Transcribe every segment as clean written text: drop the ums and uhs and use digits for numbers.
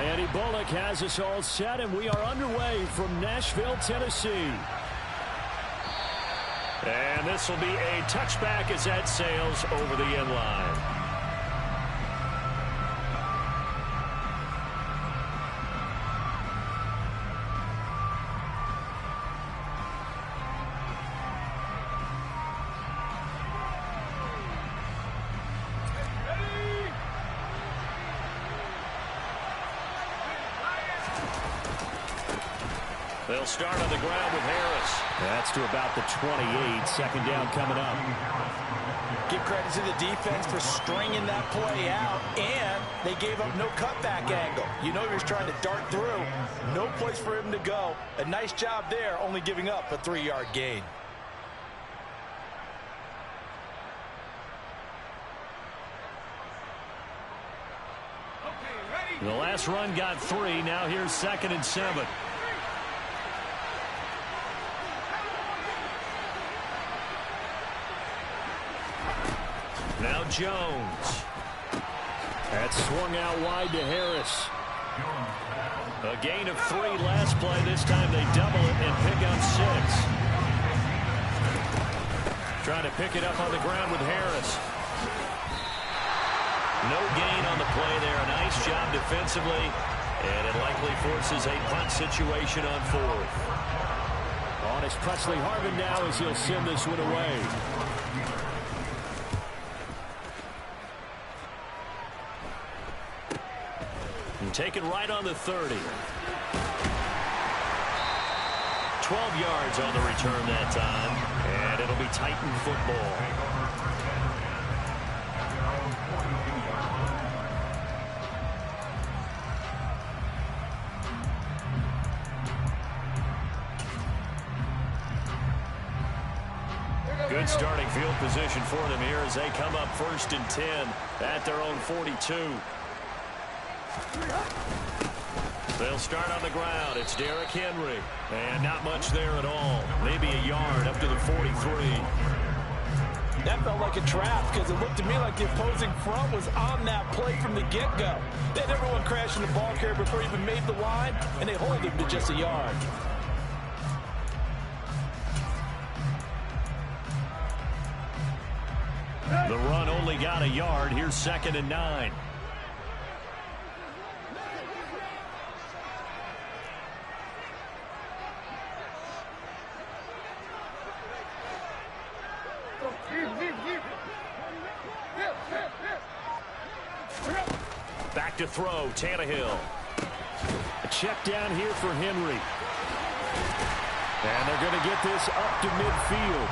Randy Bullock has us all set, and we are underway from Nashville, Tennessee. And this will be a touchback as that sails over the end line. They'll start on the ground with Harris. That's to about the 28. Second down coming up. Give credit to the defense for stringing that play out, and they gave up no cutback angle. You know he was trying to dart through. No place for him to go. A nice job there, only giving up a 3-yard gain. The last run got 3. Now here's 2nd and 7. Now Jones. That's swung out wide to Harris. A gain of 3 last play. This time they double it and pick up 6. Trying to pick it up on the ground with Harris. No gain on the play there. A nice job defensively. And it likely forces a punt situation on 4th. On is Presley Harvin now as he'll send this one away. And taken right on the 30. 12 yards on the return that time. And it'll be Titan football. Good starting field position for them here as they come up 1st and 10 at their own 42. They'll start on the ground. It's Derrick Henry. And not much there at all. Maybe a yard up to the 43. That felt like a trap because it looked to me like the opposing front was on that play from the get-go. They had everyone crashing the ball carrier before he even made the line, and they hold him to just a yard. The run only got a yard. Here's 2nd and 9. Back to throw, Tannehill. A check down here for Henry. And they're going to get this up to midfield.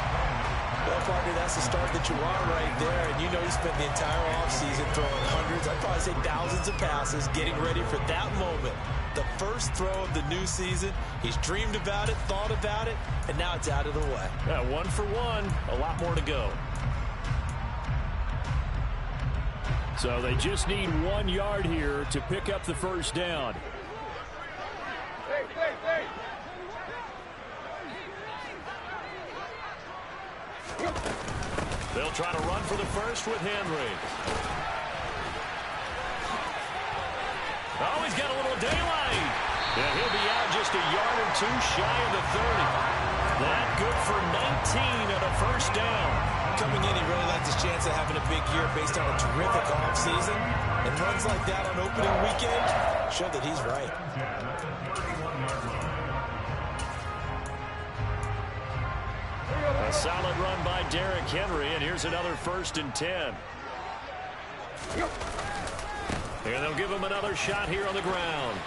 Well, partner, that's the start that you want right there. And you know he spent the entire offseason throwing hundreds, I'd probably say thousands of passes, getting ready for that moment. The first throw of the new season. He's dreamed about it, thought about it, and now it's out of the way. Yeah, 1 for 1. A lot more to go. So they just need 1 yard here to pick up the first down. They'll try to run for the first with Henry. Oh, he's got a little daylight. Yeah, he'll be out just a yard or 2 shy of the 30. That good for 19 and a first down. Coming in, he really liked his chance of having a big year based on a terrific offseason. And runs like that on opening weekend show that he's right. A solid run by Derrick Henry, and here's another 1st and 10. And they'll give him another shot here on the ground.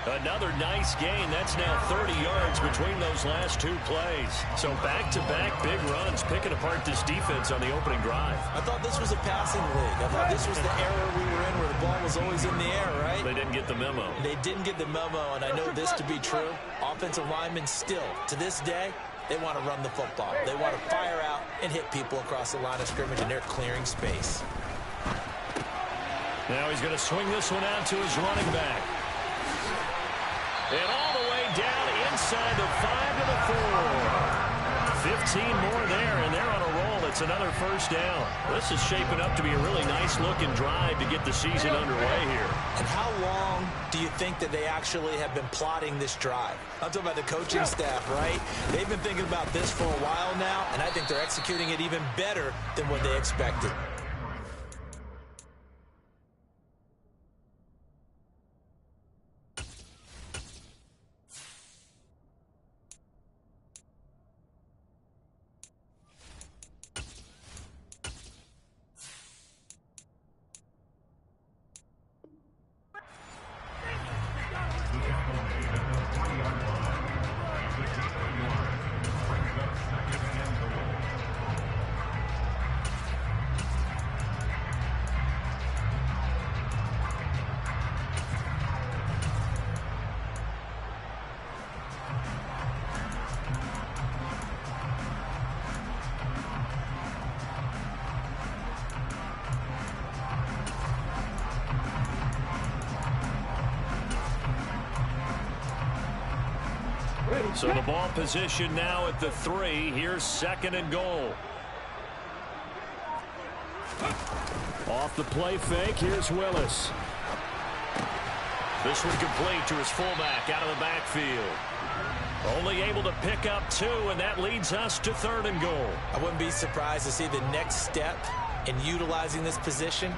Another nice gain. That's now 30 yards between those last 2 plays. So back-to-back big runs, picking apart this defense on the opening drive. I thought this was a passing league. I thought this was the era we were in where the ball was always in the air, right? They didn't get the memo. They didn't get the memo, and I know this to be true. Offensive linemen still, to this day, they want to run the football. They want to fire out and hit people across the line of scrimmage, and they're clearing space. Now he's going to swing this one out to his running back. And all the way down inside the 5 to the 4. 15 more there, and they're on a roll. It's it's another first down. This is shaping up to be a really nice-looking drive to get the season underway here. And how long do you think that they actually have been plotting this drive? I'm talking about the coaching staff, right? They've been thinking about this for a while now, and I think they're executing it even better than what they expected. So the ball position now at the 3. Here's 2nd and goal. Off the play fake, here's Willis. This one complete to his fullback out of the backfield. Only able to pick up 2, and that leads us to 3rd and goal. I wouldn't be surprised to see the next step in utilizing this position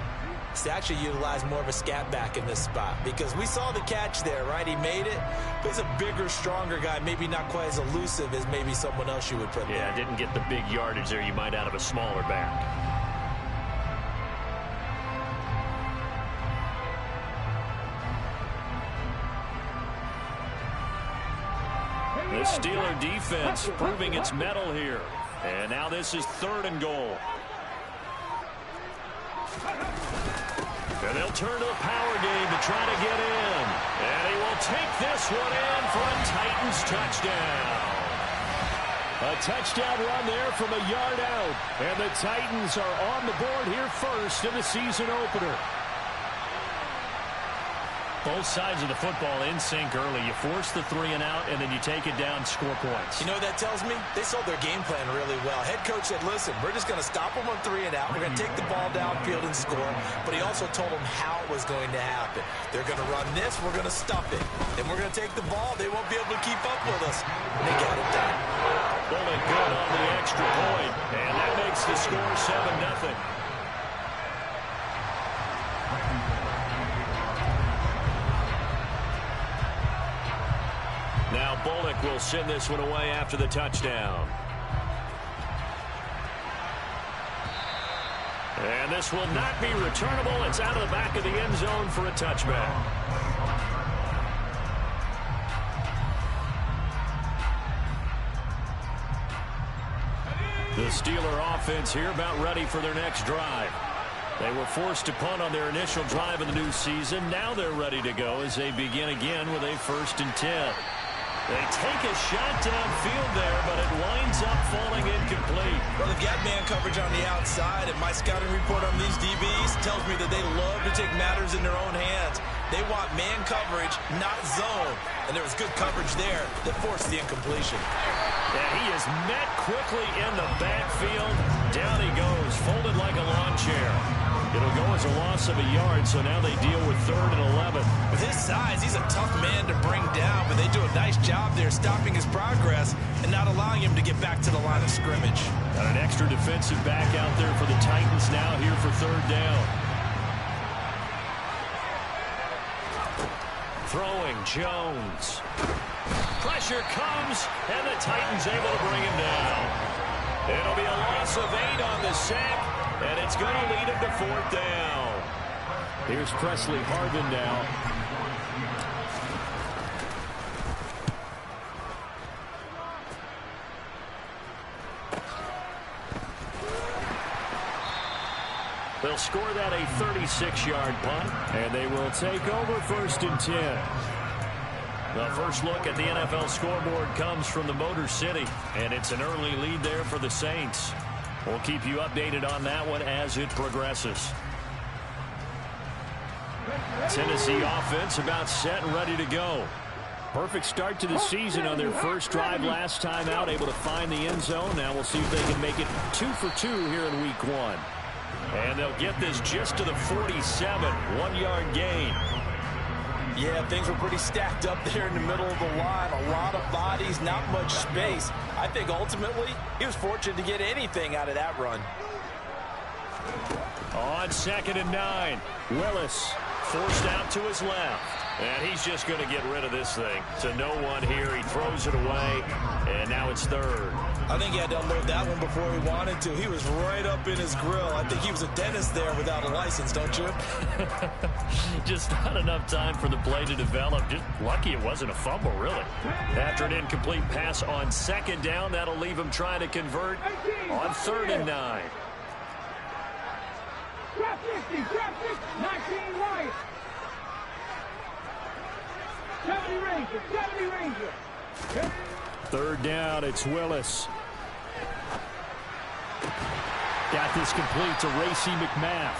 is to actually utilize more of a scat back in this spot, because we saw the catch there, right? He made it, but he's a bigger, stronger guy, maybe not quite as elusive as maybe someone else you would put there. Yeah, didn't get the big yardage there you might out of a smaller back. The Steeler defense proving its mettle here. And now this is 3rd and goal. And they'll turn to the power game to try to get in. And he will take this one in for a Titans touchdown. A touchdown run there from a yard out. And the Titans are on the board here first in the season opener. Both sides of the football in sync early. You force the 3 and out, and then you take it down, score points. You know what that tells me? They sold their game plan really well. Head coach said, listen, we're just going to stop them on 3 and out. We're going to take the ball downfield and score. But he also told them how it was going to happen. They're going to run this. We're going to stuff it. Then we're going to take the ball. They won't be able to keep up with us. And they got it done. Bullock good on the extra point. And that makes the score 7-0. Now Bullock will send this one away after the touchdown. And this will not be returnable. It's out of the back of the end zone for a touchback. The Steeler offense here about ready for their next drive. They were forced to punt on their initial drive of the new season. Now they're ready to go as they begin again with a 1st and 10. They take a shot downfield there, but it winds up falling incomplete. Well, they've got man coverage on the outside, and my scouting report on these DBs tells me that they love to take matters in their own hands. They want man coverage, not zone. And there was good coverage there that forced the incompletion. Yeah, he is met quickly in the backfield. Down he goes, folded like a lawn chair. It'll go as a loss of a yard, so now they deal with 3rd and 11. With his size, he's a tough man to bring down, but they do a nice job there stopping his progress and not allowing him to get back to the line of scrimmage. Got an extra defensive back out there for the Titans now here for 3rd down. Throwing, Jones. Pressure comes, and the Titans able to bring him down. It'll be a loss of 8 on the sack, and it's going to lead him to 4th down. Here's Presley Harvin now. They'll score that a 36-yard punt, and they will take over 1st and 10. The first look at the NFL scoreboard comes from the Motor City, and it's an early lead there for the Saints. We'll keep you updated on that one as it progresses. Tennessee offense about set and ready to go. Perfect start to the season on their first drive last time out, able to find the end zone. Now we'll see if they can make it 2 for 2 here in week 1. And they'll get this just to the 47, 1-yard gain. Yeah, things were pretty stacked up there in the middle of the line. A lot of bodies, not much space. I think ultimately he was fortunate to get anything out of that run. On 2nd and 9, Willis forced out to his left. And he's just going to get rid of this thing. To no one here. He throws it away, and now it's 3rd. I think he had to unload that one before he wanted to. He was right up in his grill. I think he was a dentist there without a license, don't you? Just not enough time for the play to develop. Just lucky it wasn't a fumble, really. After an incomplete pass on 2nd down, that'll leave him trying to convert on 3rd and 9. Drop 50, 19 right. 70 Ranger. 3rd down, it's Willis. Got this complete to Racey McMath.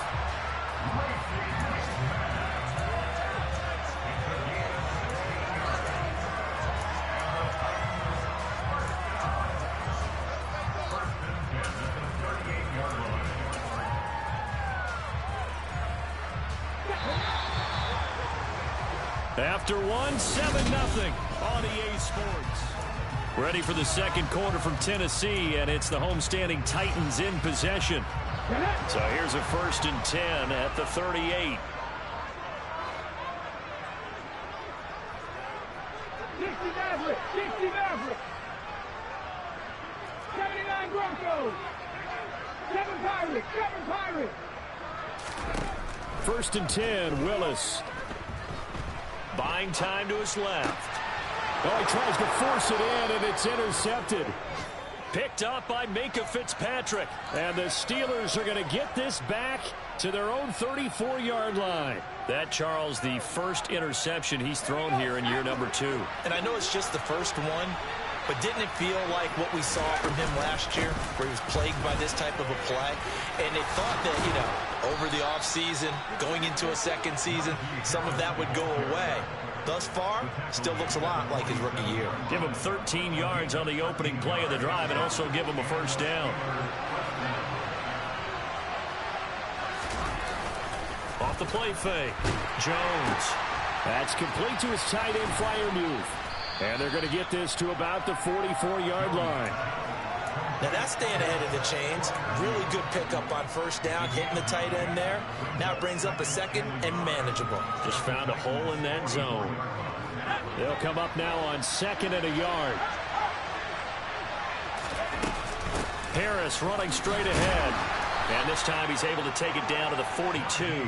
After 1, 7-0 on EA Sports. Ready for the second quarter from Tennessee, and it's the homestanding Titans in possession. So here's a 1st and 10 at the 38. 60 Maverick. 79 Broncos. 7 Pirates. 1st and 10, Willis. Buying time to his left. Oh, he tries to force it in, and it's intercepted. Picked up by Minkah Fitzpatrick. And the Steelers are going to get this back to their own 34-yard line. That, Charles, the first interception he's thrown here in year number 2. And I know it's just the first one, but didn't it feel like what we saw from him last year, where he was plagued by this type of a play? And they thought that, over the offseason, going into a second season, some of that would go away. Thus far, still looks a lot like his rookie year. Give him 13 yards on the opening play of the drive and also give him a 1st down. Off the play fake. Jones. That's complete to his tight end Freiermuth. And they're going to get this to about the 44-yard line. Now that's staying ahead of the chains. Really good pickup on 1st down, hitting the tight end there. Now it brings up a 2nd and manageable. Just found a hole in that zone. They'll come up now on 2nd and a yard. Harris running straight ahead. And this time he's able to take it down to the 42.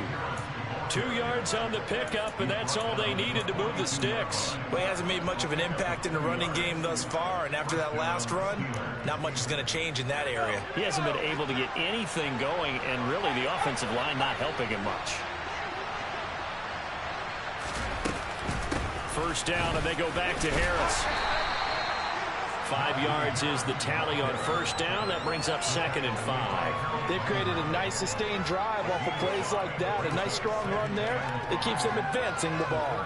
2 yards on the pickup, and that's all they needed to move the sticks. Well, he hasn't made much of an impact in the running game thus far, and after that last run, not much is going to change in that area. He hasn't been able to get anything going, and really the offensive line not helping him much. 1st down, and they go back to Harris. 5 yards is the tally on 1st down. That brings up 2nd and 5. They've created a nice sustained drive off of plays like that. A nice strong run there. It keeps them advancing the ball.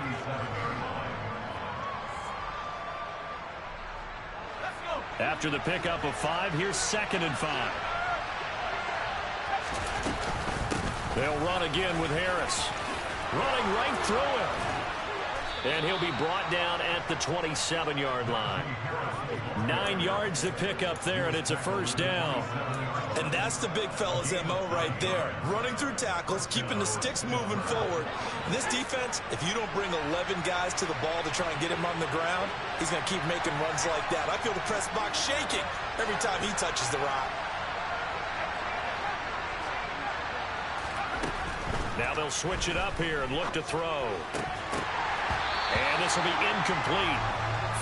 After the pickup of 5, here's 2nd and 5. They'll run again with Harris. Running right through him. And he'll be brought down at the 27-yard line. 9 yards to pick up there, and it's a 1st down. And that's the big fella's MO right there. Running through tackles, keeping the sticks moving forward. This defense, if you don't bring 11 guys to the ball to try and get him on the ground, he's going to keep making runs like that. I feel the press box shaking every time he touches the rock. Now they'll switch it up here and look to throw. And this will be incomplete.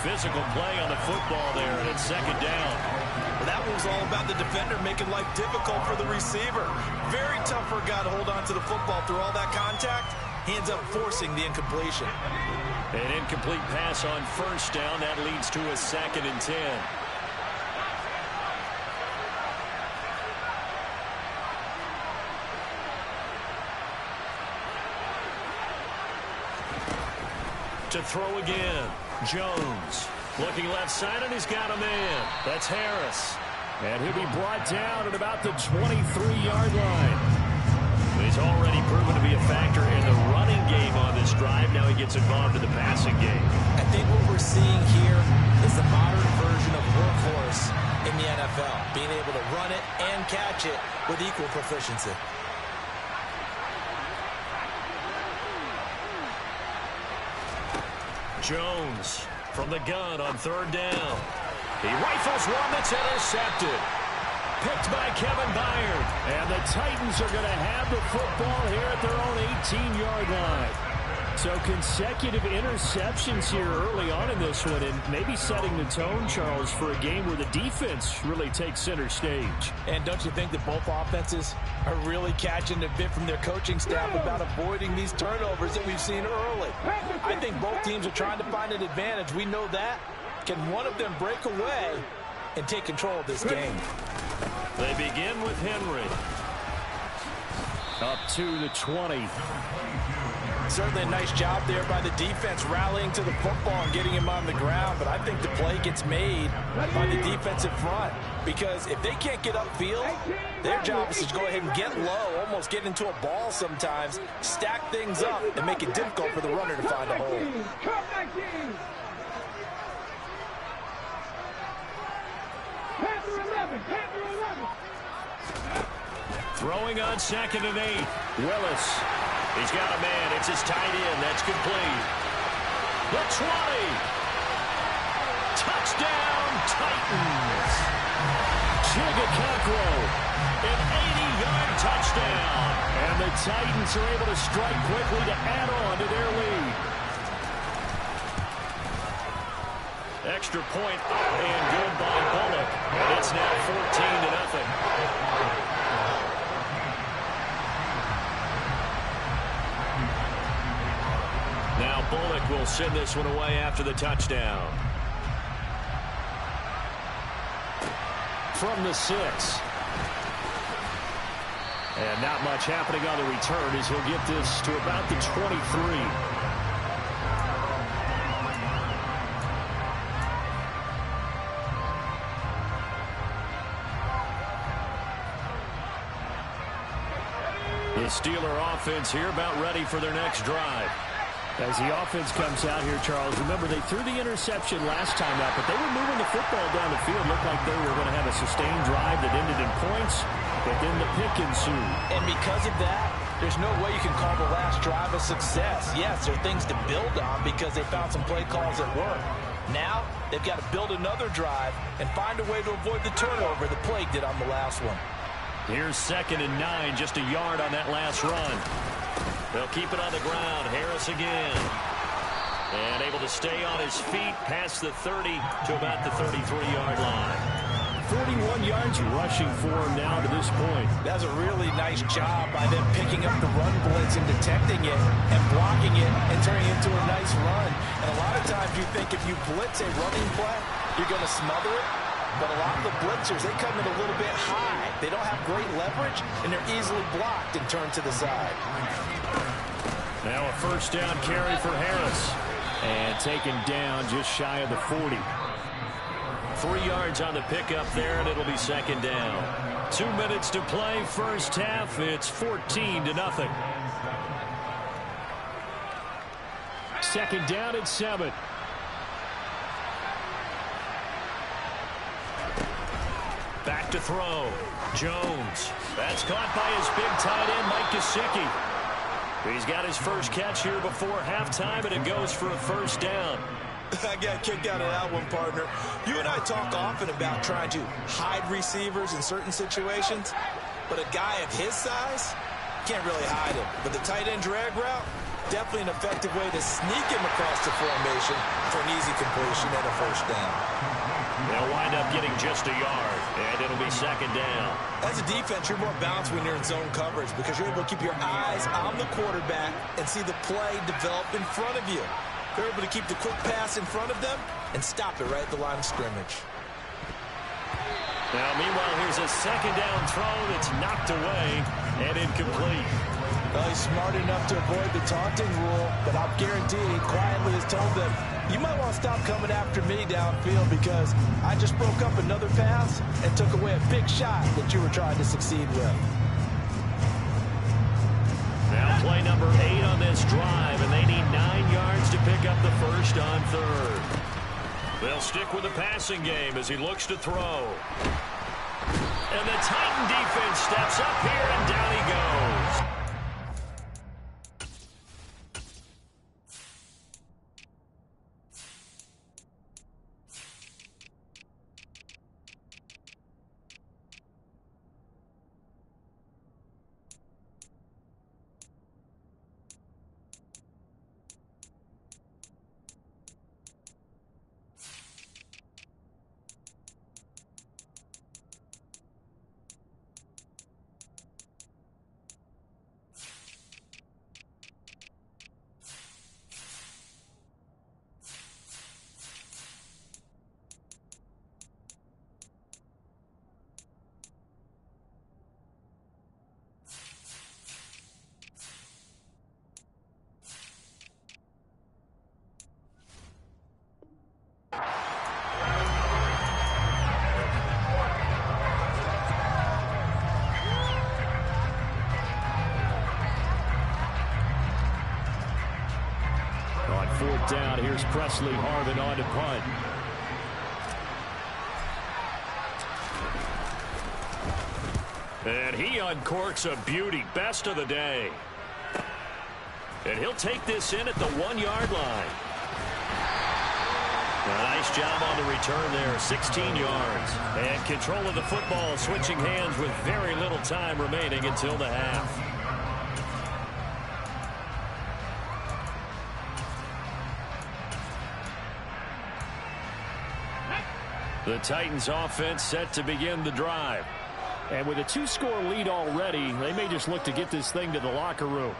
Physical play on the football there, and it's 2nd down. Well, that one was all about the defender making life difficult for the receiver. Very tough for a guy to hold on to the football through all that contact. He ends up forcing the incompletion. An incomplete pass on 1st down. That leads to a 2nd and 10. To throw again. Jones looking left side, and he's got a man. That's Harris. And he'll be brought down at about the 23-yard line. He's already proven to be a factor in the running game on this drive. Now he gets involved in the passing game. I think what we're seeing here is the modern version of workhorse in the NFL, being able to run it and catch it with equal proficiency. Jones from the gun on third down. He rifles one that's intercepted. Picked by Kevin Byard. And the Titans are going to have the football here at their own 18-yard line. So consecutive interceptions here early on in this one, and maybe setting the tone, Charles, for a game where the defense really takes center stage. And don't you think that both offenses are really catching a bit from their coaching staff about avoiding these turnovers that we've seen early? I think both teams are trying to find an advantage. We know that. Can one of them break away and take control of this game? They begin with Henry. Up to the 20. Certainly a nice job there by the defense rallying to the football and getting him on the ground, but I think the play gets made by the defensive front because if they can't get upfield, their job is to go ahead and get low, almost get into a ball sometimes, stack things up, and make it difficult for the runner to find a hole. Throwing on 2nd and 8. Willis. He's got a man. It's his tight end. That's complete. The 20. Touchdown, Titans. Chigakakro. An 80-yard touchdown. And the Titans are able to strike quickly to add on to their lead. Extra point up and good by Bullock. And it's now 14-0. Now Bullock will send this one away after the touchdown. From the 6. And not much happening on the return as he'll get this to about the 23. The Steeler offense here about ready for their next drive. As the offense comes out here, Charles, remember they threw the interception last time out, but they were moving the football down the field. Looked like they were going to have a sustained drive that ended in points, but then the pick ensued. And because of that, there's no way you can call the last drive a success. Yes, there are things to build on because they found some play calls that work. Now, they've got to build another drive and find a way to avoid the turnover the play did on the last one. Here's 2nd and 9, just a yard on that last run. They'll keep it on the ground. Harris again. And able to stay on his feet past the 30 to about the 33-yard line. 41 yards rushing for him now to this point. That's a really nice job by them picking up the run blitz and detecting it and blocking it and turning it into a nice run. And a lot of times you think if you blitz a running play, you're going to smother it. But a lot of the blitzers, they come in a little bit high. They don't have great leverage, and they're easily blocked and turned to the side. Now a first down carry for Harris. And taken down just shy of the 40. 3 yards on the pickup there, and it'll be 2nd down. 2 minutes to play first half. It's 14-0. 2nd down at 7. Back to throw. Jones. That's caught by his big tight end, Mike Gesicki. He's got his first catch here before halftime, and it goes for a first down. I got a kick out of that one, partner. You and I talk often about trying to hide receivers in certain situations, but a guy of his size can't really hide him. But the tight end drag route, definitely an effective way to sneak him across the formation for an easy completion and a first down. They'll wind up getting just a yard, and it'll be 2nd down. As a defense, you're more balanced when you're in zone coverage because you're able to keep your eyes on the quarterback and see the play develop in front of you. They're able to keep the quick pass in front of them and stop it right at the line of scrimmage. Now, meanwhile, here's a 2nd down throw that's knocked away and incomplete. Well, he's smart enough to avoid the taunting rule, but I'll guarantee he quietly has told them, you might want to stop coming after me downfield because I just broke up another pass and took away a big shot that you were trying to succeed with. Now play number 8 on this drive, and they need 9 yards to pick up the first on third. They'll stick with the passing game as he looks to throw. And the Titan defense steps up here, and down he goes. Fourth down, here's Presley Harvin on to punt. And he uncorks a beauty, best of the day. And he'll take this in at the 1-yard line. A nice job on the return there, 16 yards. And control of the football, switching hands with very little time remaining until the half. The Titans offense set to begin the drive. And with a 2-score lead already, they may just look to get this thing to the locker room.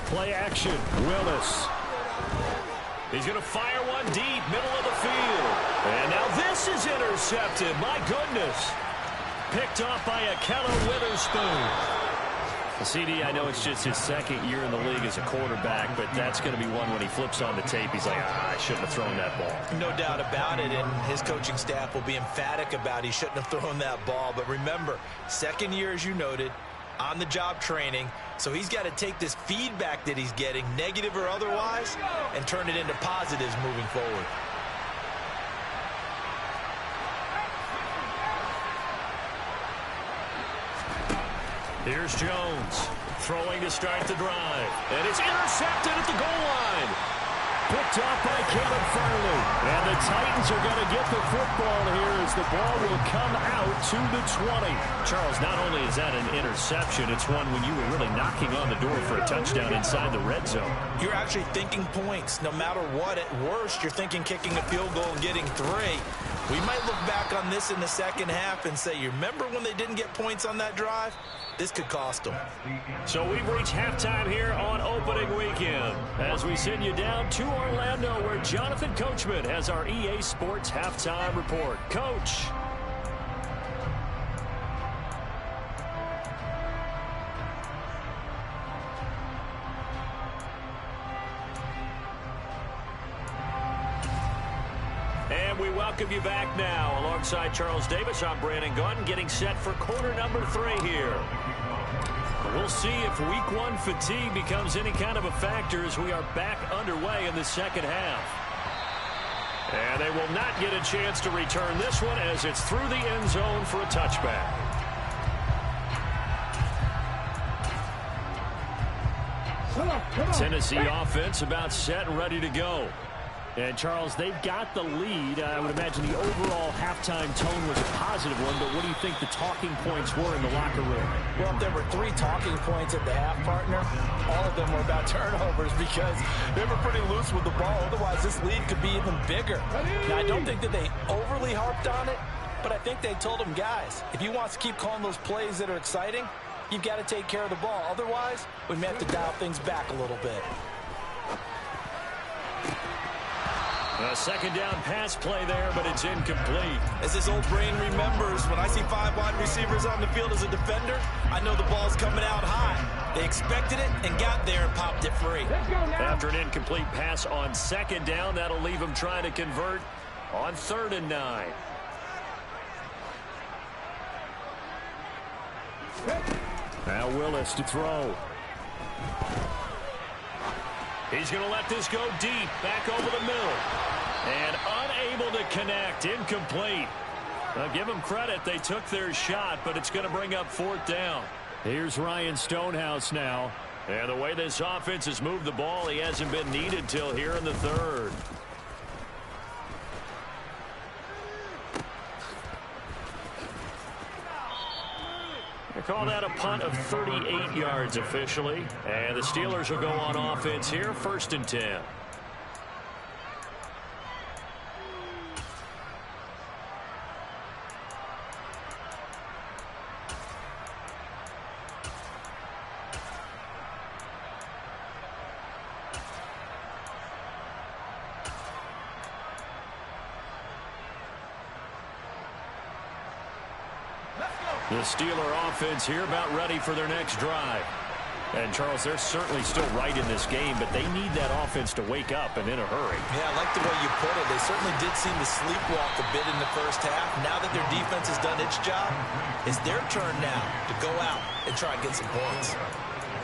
Play action, Willis. He's going to fire one deep, middle of the field. And now this is intercepted. My goodness. Picked off by Ahkello Witherspoon. CD, I know it's just his second year in the league as a quarterback, but that's going to be one when he flips on the tape. He's like, I shouldn't have thrown that ball. No doubt about it, and his coaching staff will be emphatic about he shouldn't have thrown that ball. But remember, second year, as you noted, on-the-job training, so he's got to take this feedback that he's getting, negative or otherwise, and turn it into positives moving forward. Here's Jones, throwing to start the drive. And it's intercepted at the goal line. Picked off by Caleb Farley. And the Titans are going to get the football here as the ball will come out to the 20. Charles, not only is that an interception, it's one when you were really knocking on the door for a touchdown inside the red zone. You're actually thinking points. No matter what, at worst, you're thinking kicking a field goal and getting 3. We might look back on this in the second half and say, you remember when they didn't get points on that drive? This could cost them. So we've reached halftime here on opening weekend as we send you down to Orlando where Jonathan Coachman has our EA Sports halftime report. Coach. And we welcome you back now. Alongside Charles Davis, I'm Brandon Gaudin, getting set for quarter number 3 here. We'll see if week 1 fatigue becomes any kind of a factor as we are back underway in the second half. And they will not get a chance to return this one as it's through the end zone for a touchback. Tennessee offense about set and ready to go. And, Charles, they've got the lead. I would imagine the overall halftime tone was a positive one, but what do you think the talking points were in the locker room? Well, if there were 3 talking points at the half, partner, all of them were about turnovers because they were pretty loose with the ball. Otherwise, this lead could be even bigger. Now, I don't think that they overly harped on it, but I think they told them, guys, if you want to keep calling those plays that are exciting, you've got to take care of the ball. Otherwise, we may have to dial things back a little bit. A second down pass play there, but it's incomplete. As his old brain remembers, when I see 5 wide receivers on the field as a defender, I know the ball's coming out high. They expected it and got there and popped it free. After an incomplete pass on second down, that'll leave him trying to convert on 3rd and 9. Now Willis to throw. He's going to let this go deep, back over the middle. And unable to connect, incomplete. Now give them credit, they took their shot, but it's going to bring up 4th down. Here's Ryan Stonehouse now. And the way this offense has moved the ball, he hasn't been needed till here in the 3rd. They call that a punt of 38 yards officially. And the Steelers will go on offense here, 1st and 10. The Steeler offense here about ready for their next drive. And, Charles, they're certainly still right in this game, but they need that offense to wake up and in a hurry. Yeah, I like the way you put it. They certainly did seem to sleepwalk a bit in the first half. Now that their defense has done its job, it's their turn now to go out and try and get some points.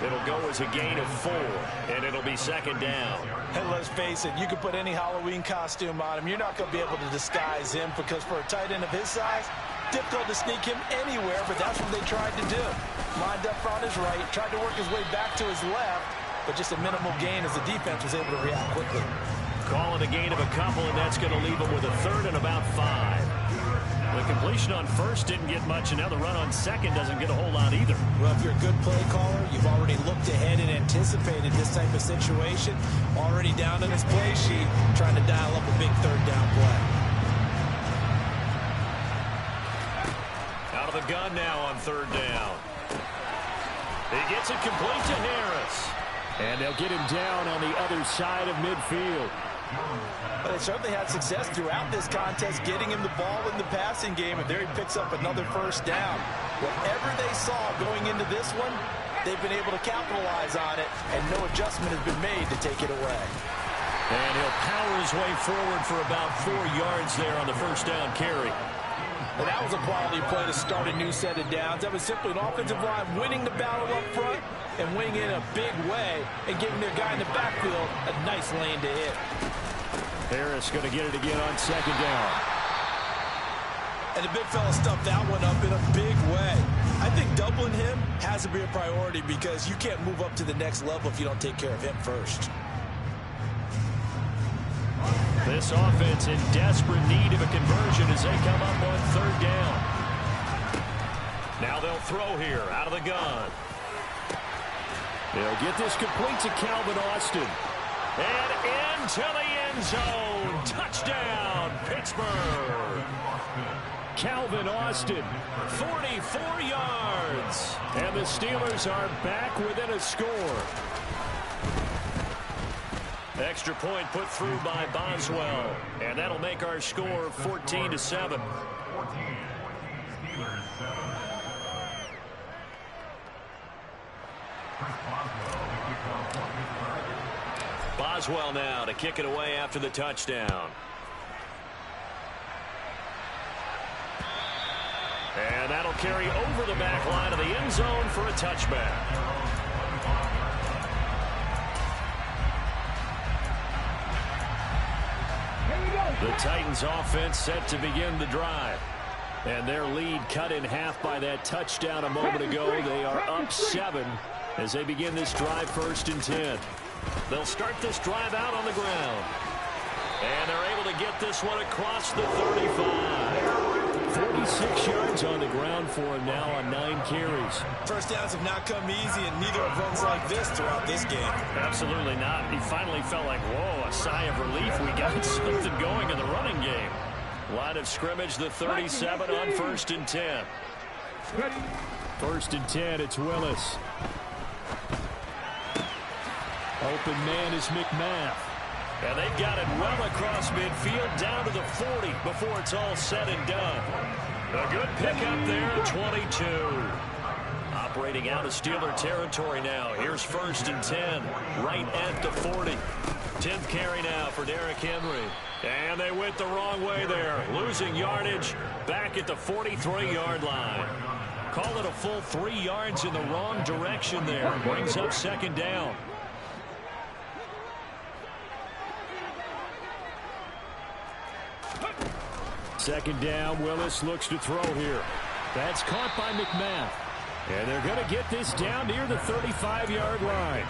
It'll go as a gain of 4, and it'll be 2nd down. And let's face it, you can put any Halloween costume on him. You're not going to be able to disguise him because for a tight end of his size, difficult to sneak him anywhere, but that's what they tried to do. Lined up on his right, tried to work his way back to his left, but just a minimal gain as the defense was able to react quickly. Calling a gain of a couple, and that's going to leave him with a 3rd and about 5. The completion on 1st didn't get much, and now the run on 2nd doesn't get a whole lot either. Well, if you're a good play caller, you've already looked ahead and anticipated this type of situation. Already down in his play sheet, trying to dial up a big 3rd down play. Out of the gun now on 3rd down. He gets it complete to Harris. And they'll get him down on the other side of midfield. But they certainly had success throughout this contest, getting him the ball in the passing game, and there he picks up another 1st down. Whatever they saw going into this one, they've been able to capitalize on it, and no adjustment has been made to take it away. And he'll power his way forward for about 4 yards there on the 1st down carry. And that was a quality play to start a new set of downs. That was simply an offensive line winning the battle up front and winning it in a big way and giving their guy in the backfield a nice lane to hit. Harris going to get it again on 2nd down. And the big fella stuffed that one up in a big way. I think doubling him has to be a priority because you can't move up to the next level if you don't take care of him first. This offense in desperate need of a conversion as they come up on 3rd down. Now they'll throw here out of the gun. They'll get this complete to Calvin Austin. And into the end zone. Touchdown, Pittsburgh. Calvin Austin, 44 yards. And the Steelers are back within a score. Extra point put through by Boswell. And that'll make our score 14-7. Boswell now to kick it away after the touchdown. And that'll carry over the back line of the end zone for a touchback. The Titans offense set to begin the drive. And their lead cut in half by that touchdown a moment ago. They are up 7 as they begin this drive 1st and 10. They'll start this drive out on the ground. And they're able to get this one across the 35. 46 yards on the ground for him now on 9 carries. First downs have not come easy, and neither have runs like this throughout this game. Absolutely not. He finally felt like, whoa, a sigh of relief. We got something going in the running game. Line of scrimmage, the 37 on 1st and 10. 1st and 10, it's Willis. Open man is McMath. And they've got it well across midfield down to the 40 before it's all said and done. A good pickup there at 22. Operating out of Steeler territory now. Here's 1st and 10 right at the 40. 10th carry now for Derrick Henry. And they went the wrong way there. Losing yardage back at the 43-yard line. Call it a full 3 yards in the wrong direction there. Brings up 2nd down. Second down, Willis looks to throw here. That's caught by McMath. And they're going to get this down near the 35-yard line.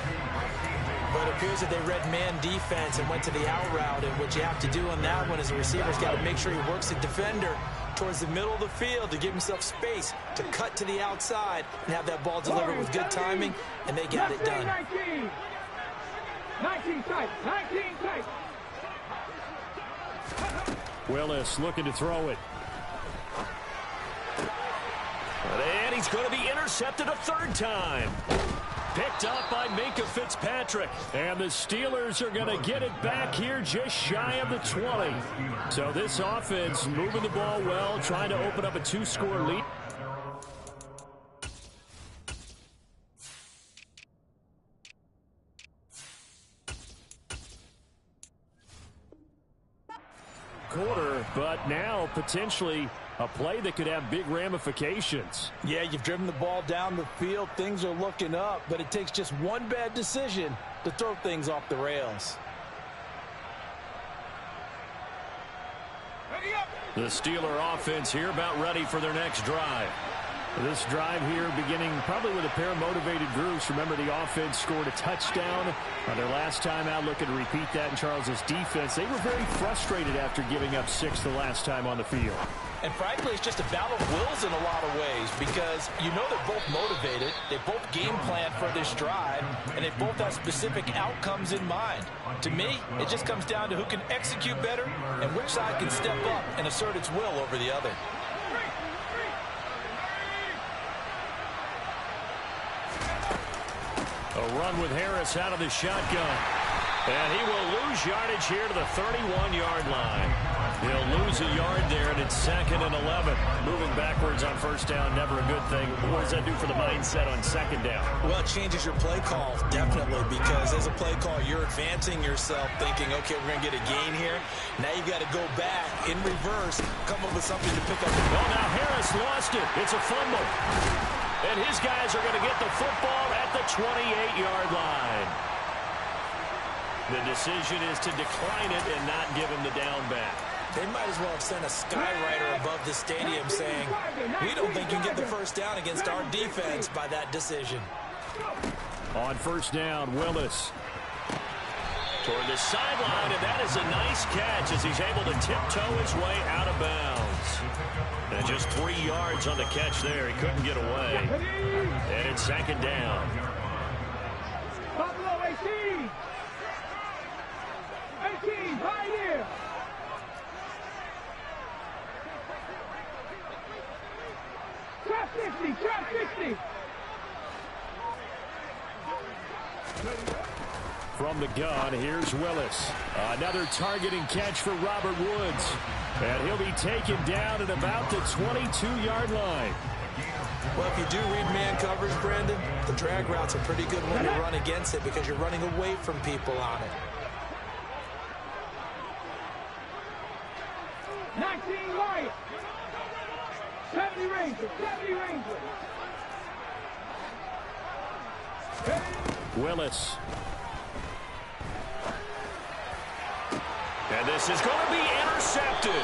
But it appears that they read man defense and went to the out route. And what you have to do on that one is the receiver's got to make sure he works the defender towards the middle of the field to give himself space to cut to the outside and have that ball delivered with good timing, and they got it done. 19 tight. 19 tight. Willis looking to throw it. And he's going to be intercepted a 3rd time. Picked up by Minkah Fitzpatrick. And the Steelers are going to get it back here just shy of the 20. So this offense moving the ball well, trying to open up a 2-score lead. Quarter, but now potentially a play that could have big ramifications. Yeah, you've driven the ball down the field. Things are looking up, but it takes just one bad decision to throw things off the rails. The Steeler offense here about ready for their next drive. This drive here beginning probably with a pair of motivated groups. Remember, the offense scored a touchdown on their last time out. Looking to repeat that in Charles's defense. They were very frustrated after giving up 6 the last time on the field. And frankly, it's just a battle of wills in a lot of ways because you know they're both motivated. They both game plan for this drive, and they both have specific outcomes in mind. To me, it just comes down to who can execute better and which side can step up and assert its will over the other. A run with Harris out of the shotgun. And he will lose yardage here to the 31-yard line. He'll lose a yard there, and it's 2nd and 11. Moving backwards on 1st down, never a good thing. What does that do for the mindset on 2nd down? Well, it changes your play call, definitely, because as a play call, you're advancing yourself thinking, okay, we're going to get a gain here. Now you've got to go back in reverse, come up with something to pick up. Oh, now Harris lost it. It's a fumble. And his guys are going to get the football at the 28-yard line. The decision is to decline it and not give him the down back. They might as well have sent a skywriter above the stadium saying, we don't think you can get the 1st down against our defense by that decision. On 1st down, Willis. Toward the sideline, and that is a nice catch as he's able to tiptoe his way out of bounds. And just 3 yards on the catch there. He couldn't get away. And it's 2nd down. Buffalo 18. 18, right here. Trap 50, trap 50. From the gun, here's Willis. Another targeting catch for Robert Woods. And he'll be taken down at about the 22-yard line. Well, if you do read man coverage, Brandon, the drag route's a pretty good one to run against it because you're running away from people on it. 19 Wyatt. 70 Ranger, 70 Ranger. Willis. And this is going to be intercepted.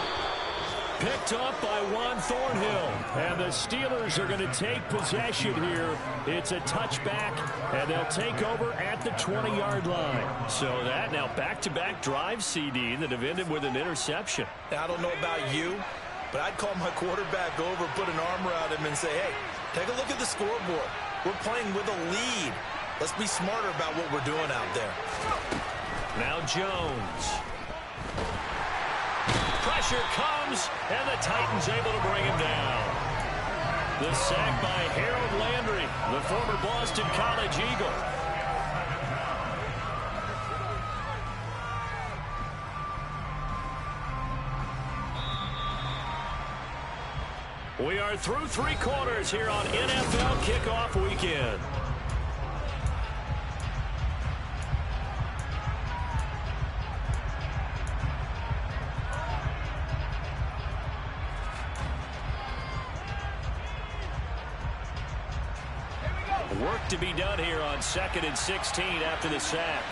Picked up by Juan Thornhill. And the Steelers are going to take possession here. It's a touchback, and they'll take over at the 20-yard line. So that now back-to-back drive, CD, that have ended with an interception. Now, I don't know about you, but I'd call my quarterback over, put an arm around him, and say, hey, take a look at the scoreboard. We're playing with a lead. Let's be smarter about what we're doing out there. Now Jones. Pressure comes, and the Titans able to bring him down. The sack by Harold Landry, the former Boston College Eagle. We are through 3 quarters here on NFL Kickoff Weekend. Work to be done here on 2nd and 16 after the sack.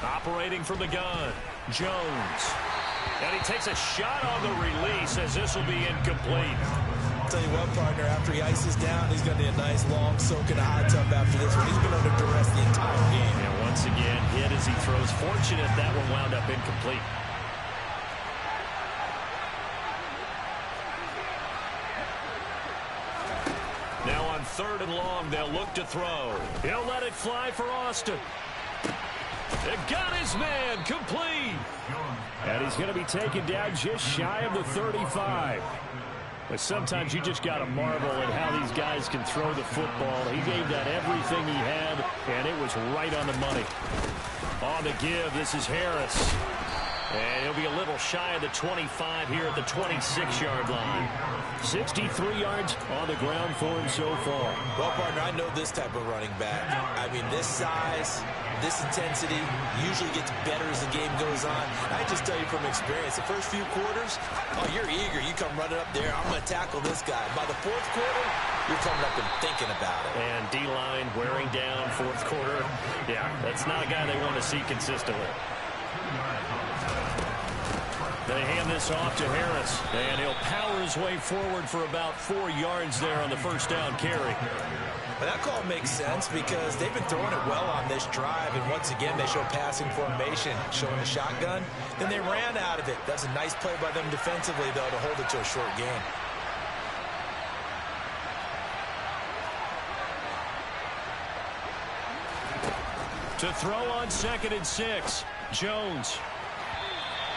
Operating from the gun, Jones. And he takes a shot on the release as this will be incomplete. I'll tell you what, partner, after he ices down, he's going to need a nice long soak in a hot tub after this one. He's been under duress the entire game. And once again, hit as he throws. Fortunate that one wound up incomplete. Now on 3rd and long, they'll look to throw. He'll let it fly for Austin. It got his man complete. And he's going to be taken down just shy of the 35. But sometimes you just got to marvel at how these guys can throw the football. He gave that everything he had, and it was right on the money. On the give, this is Harris. And he'll be a little shy of the 25 here at the 26-yard line. 63 yards on the ground for him so far. Well, partner, I know this type of running back. I mean, this size, this intensity usually gets better as the game goes on. I just tell you from experience, the first few quarters, oh, you're eager. You come running up there, I'm going to tackle this guy. By the 4th quarter, you're coming up and thinking about it. And D-line wearing down 4th quarter. Yeah, that's not a guy they want to see consistently. They hand this off to Harris, and he'll power his way forward for about 4 yards there on the first down carry. But that call makes sense because they've been throwing it well on this drive, and once again, they show passing formation, showing the shotgun. Then they ran out of it. That's a nice play by them defensively, though, to hold it to a short gain. To throw on 2nd and 6, Jones.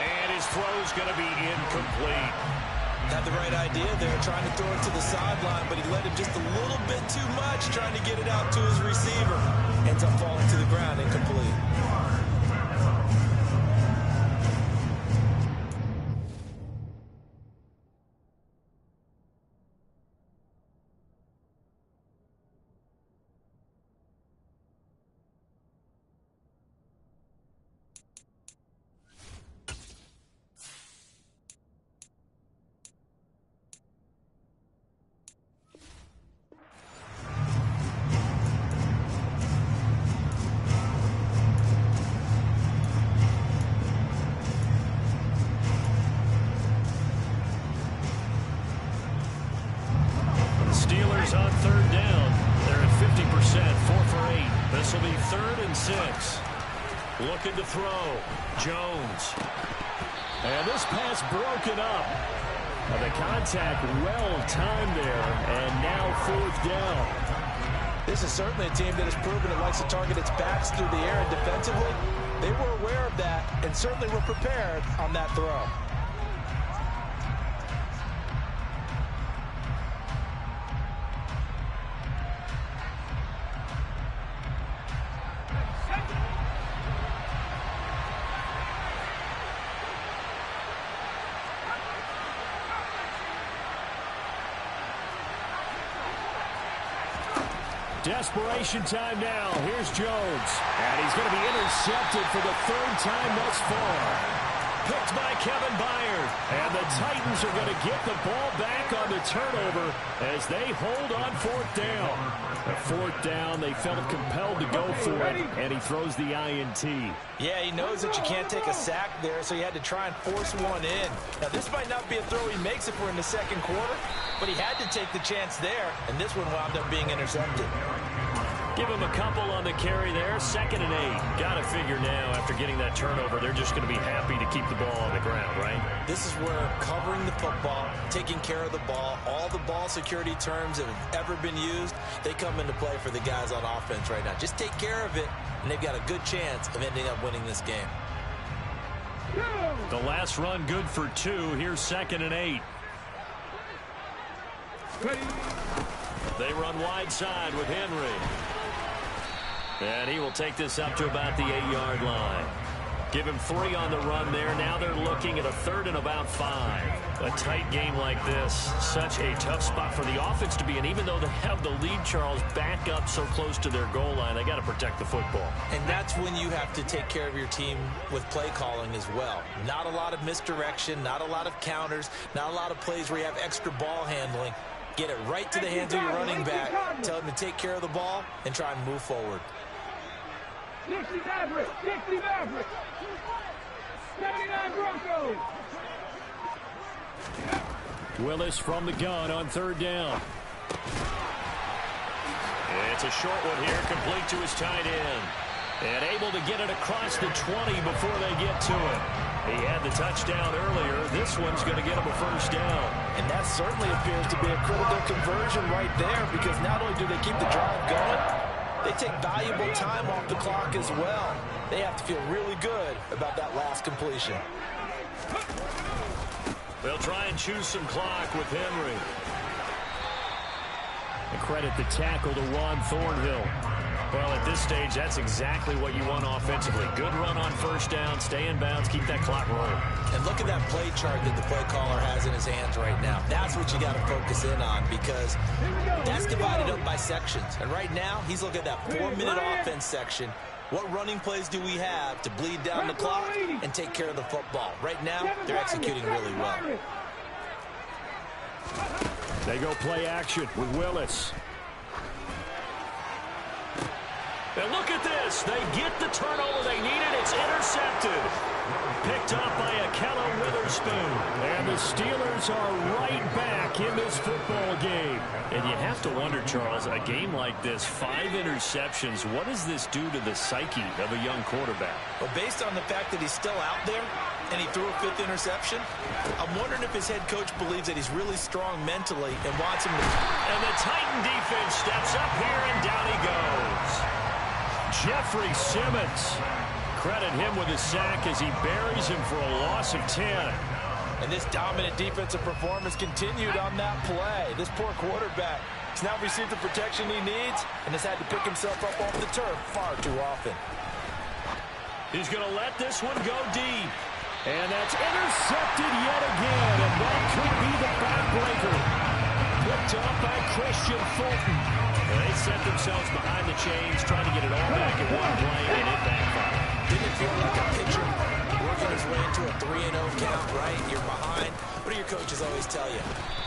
And his throw's going to be incomplete. Had the right idea there, trying to throw it to the sideline, but he let him just a little bit too much, trying to get it out to his receiver. Ends up falling to the ground, incomplete. Steelers on 3rd down. They're at 50%, 4 for 8. This will be 3rd and 6. Looking to throw. Jones. And this pass broken up. The contact well timed there, and now 4th down. This is certainly a team that has proven it likes to target its backs through the air, and defensively, they were aware of that and certainly were prepared on that throw. Desperation time now. Here's Jones. And he's going to be intercepted for the 3rd time thus far. Picked by Kevin Byard. And the Titans are going to get the ball back on the turnover as they hold on 4th down. At 4th down, they felt compelled to go for it, and he throws the INT. Yeah, he knows that you can't take a sack there, so he had to try and force one in. Now, this might not be a throw he makes if we're in the 2nd quarter, but he had to take the chance there, and this one wound up being intercepted. Give him a couple on the carry there. 2nd and 8. Got to figure now, after getting that turnover, they're just going to be happy to keep the ball on the ground, right? This is where covering the football, taking care of the ball, all the ball security terms that have ever been used, they come into play for the guys on offense right now. Just take care of it, and they've got a good chance of ending up winning this game. The last run good for 2. Here's 2nd and 8. They run wide side with Henry. And he will take this up to about the 8-yard line. Give him 3 on the run there. Now they're looking at a 3rd and about 5. A tight game like this, such a tough spot for the offense to be in. Even though they have the lead, Charles, back up so close to their goal line, they got to protect the football. And that's when you have to take care of your team with play calling as well. Not a lot of misdirection, not a lot of counters, not a lot of plays where you have extra ball handling. Get it right to the hands of your running back. Tell him to take care of the ball and try and move forward. 60 Maverick, 60 Maverick, 79 Broncos. Willis from the gun on 3rd down. It's a short one here, complete to his tight end. And able to get it across the 20 before they get to it. He had the touchdown earlier. This one's going to get him a 1st down. And that certainly appears to be a critical conversion right there, because not only do they keep the drive going, they take valuable time off the clock as well. They have to feel really good about that last completion. They'll try and choose some clock with Henry. And credit the tackle to Juan Thornhill. Well, at this stage, that's exactly what you want offensively. Good run on 1st down, stay in bounds, keep that clock rolling. And look at that play chart that the play caller has in his hands right now. That's what you got to focus in on, because that's divided up by sections. And right now, he's looking at that 4-minute offense section. What running plays do we have to bleed down the clock and take care of the football? Right now, they're executing really well. They go play action with Willis. And look at this. They get the turnover they needed. It's intercepted. Picked up by Ahkello Witherspoon. And the Steelers are right back in this football game. And you have to wonder, Charles, a game like this, 5 interceptions, what does this do to the psyche of a young quarterback? Well, based on the fact that he's still out there and he threw a 5th interception, I'm wondering if his head coach believes that he's really strong mentally and wants him to... And the Titan defense steps up here, and down he goes. Jeffrey Simmons. Credit him with a sack as he buries him for a loss of 10. And this dominant defensive performance continued on that play. This poor quarterback has now received the protection he needs and has had to pick himself up off the turf far too often. He's going to let this one go deep. And that's intercepted yet again. And that could be the backbreaker. Picked up by Christian Fulton. They set themselves behind the chains, trying to get it all back in one play, and it backfired. Didn't it feel like a pitcher working his way into a 3-0 count, right? You're behind. What do your coaches always tell you?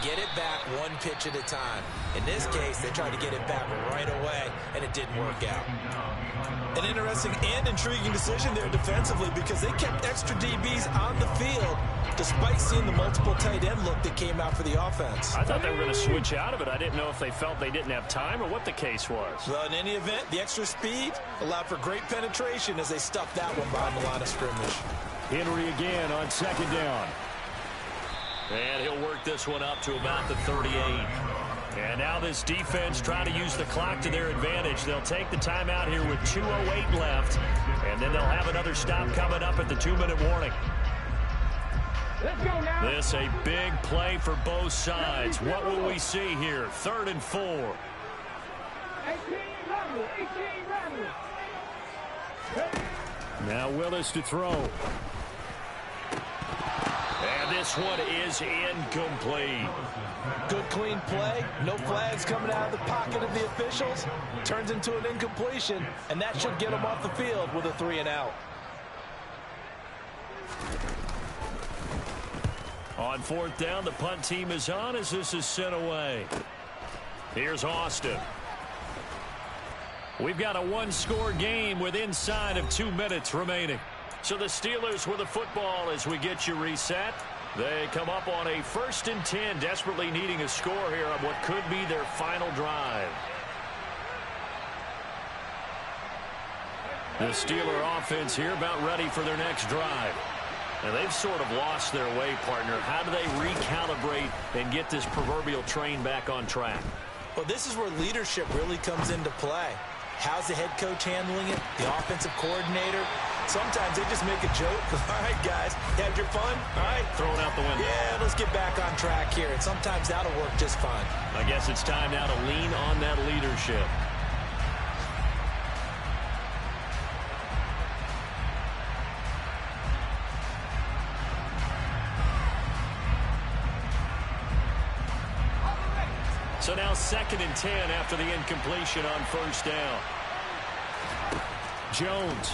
Get it back 1 pitch at a time. In this case, they tried to get it back right away, and it didn't work out. An interesting and intriguing decision there defensively, because they kept extra DBs on the field despite seeing the multiple tight end look that came out for the offense. I thought they were going to switch out of it. I didn't know if they felt they didn't have time or what the case was. Well, in any event, the extra speed allowed for great penetration as they stuffed that one behind the line of scrimmage. Henry again on 2nd down. And he'll work this one up to about the 38. And now this defense trying to use the clock to their advantage. They'll take the timeout here with 2:08 left. And then they'll have another stop coming up at the 2-minute warning. Let's go now. This a big play for both sides. What will we see here? 3rd and 4. 18 Rebel, 18 Rebel. Now Willis to throw. And this one is incomplete. Good clean play. No flags coming out of the pocket of the officials. Turns into an incompletion, and that should get them off the field with a 3-and-out. On 4th down, the punt team is on as this is sent away. Here's Austin. We've got a 1-score game with inside of 2 minutes remaining. So the Steelers with the football as we get you reset. They come up on a 1st and 10, desperately needing a score here on what could be their final drive. The Steeler offense here about ready for their next drive. And they've sort of lost their way, partner. How do they recalibrate and get this proverbial train back on track? Well, this is where leadership really comes into play. How's the head coach handling it? The offensive coordinator? Sometimes they just make a joke. All right, guys, you had your fun? All right. Throw it out the window. Yeah, let's get back on track here. And sometimes that'll work just fine. I guess it's time now to lean on that leadership. So now 2nd and 10 after the incompletion on first down. Jones.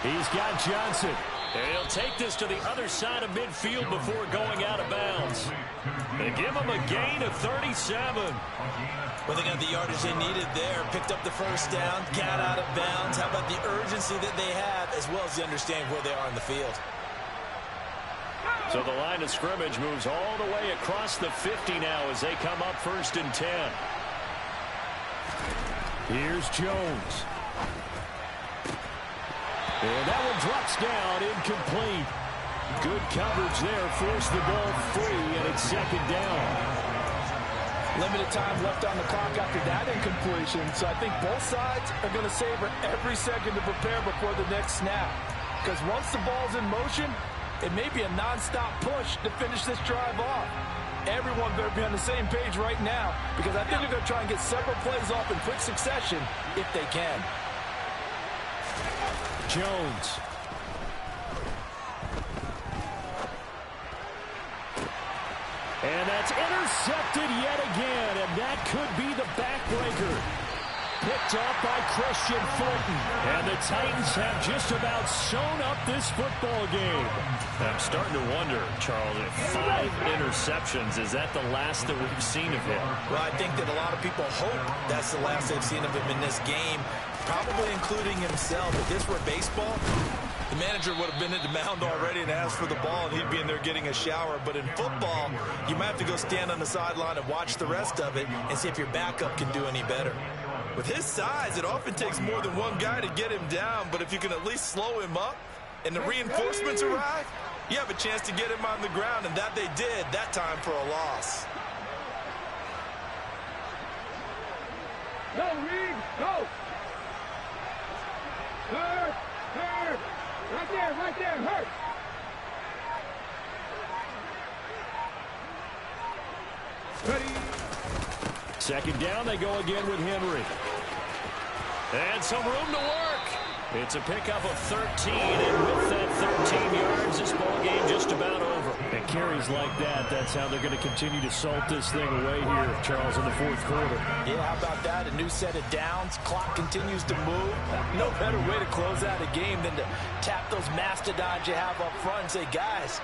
He's got Johnson. And he'll take this to the other side of midfield before going out of bounds. They give him a gain of 37. Well, they got the yardage they needed there. Picked up the first down, got out of bounds. How about the urgency that they have, as well as the understanding where they are in the field. So the line of scrimmage moves all the way across the 50 now as they come up 1st and 10. Here's Jones. And that one drops down, incomplete. Good coverage there, forced the ball free, and it's 2nd down. Limited time left on the clock after that incompletion, so I think both sides are going to savor every second to prepare before the next snap. Because once the ball's in motion, it may be a non-stop push to finish this drive off. Everyone better be on the same page right now, because I think they're going to try and get several plays off in quick succession if they can. Jones. And that's intercepted yet again, and that could be the backbreaker. Picked up by Christian Fulton. And the Titans have just about sewn up this football game. I'm starting to wonder, Charles, if 5 interceptions, is that the last that we've seen of him? Well, I think that a lot of people hope that's the last they've seen of him in this game, probably including himself. If this were baseball, the manager would have been at the mound already and asked for the ball, and he'd be in there getting a shower. But in football, you might have to go stand on the sideline and watch the rest of it and see if your backup can do any better. With his size, it often takes more than one guy to get him down, but if you can at least slow him up and the reinforcements arrive, you have a chance to get him on the ground, and that they did that time for a loss. Go, Reed, go! Hurt! Hurt! Right there, hurt! 2nd down, they go again with Henry. And some room to work. It's a pickup of 13, and with that 13 yards, this ball game just about over. And carries like that, that's how they're going to continue to salt this thing away here, Charles, in the 4th quarter. Yeah, how about that? A new set of downs. Clock continues to move. No better way to close out a game than to tap those mastodons you have up front and say, guys,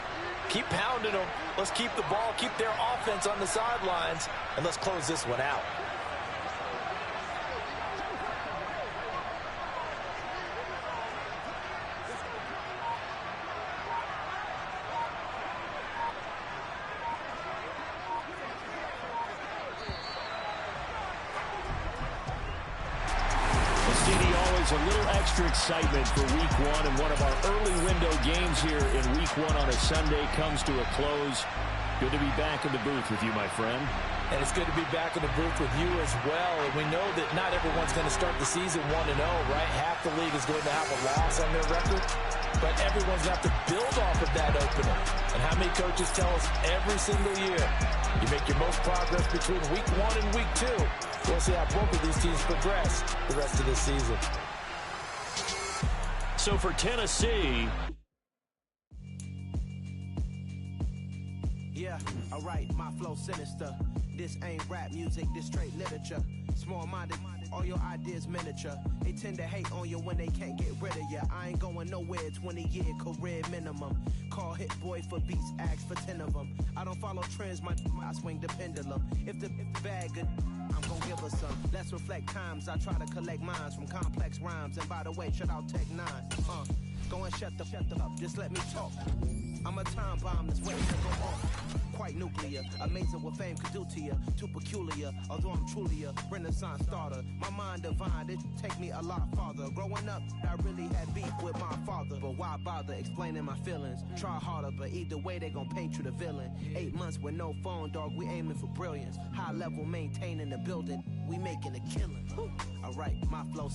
keep pounding them. Let's keep the ball, keep their offense on the sidelines, and let's close this one out. A little extra excitement for week 1, and one of our early window games here in week 1 on a Sunday comes to a close. Good to be back in the booth with you, my friend. And it's good to be back in the booth with you as well. And we know that not everyone's going to start the season 1-0, right? Half the league is going to have a loss on their record. But everyone's going to have to build off of that opener. And how many coaches tell us every single year, you make your most progress between week 1 and week 2. We'll see how both of these teams progress the rest of this season. So for Tennessee... Yeah, alright, my flow sinister. This ain't rap music, this straight literature. Small-minded, all your ideas miniature. They tend to hate on you when they can't get rid of you. I ain't going nowhere, 20-year career minimum. Call Hit Boy for beats, ask for 10 of them. I don't follow trends, I swing the pendulum. If the bag good, I'm gon' give her some. Let's reflect times, I try to collect minds from complex rhymes. And by the way, shout out Tech 9. Go and shut the up, just let me talk. I'm a time bomb that's waiting to go off. Quite nuclear, amazing what fame could do to you. Too peculiar, although I'm truly a Renaissance starter. My mind divine, it take me a lot farther. Growing up, I really had beef with my father. But why bother explaining my feelings? Try harder, but either way they gon' paint you the villain. 8 months with no phone, dog, we aiming for brilliance. High level, maintaining the building, we making a killing. Alright, my flow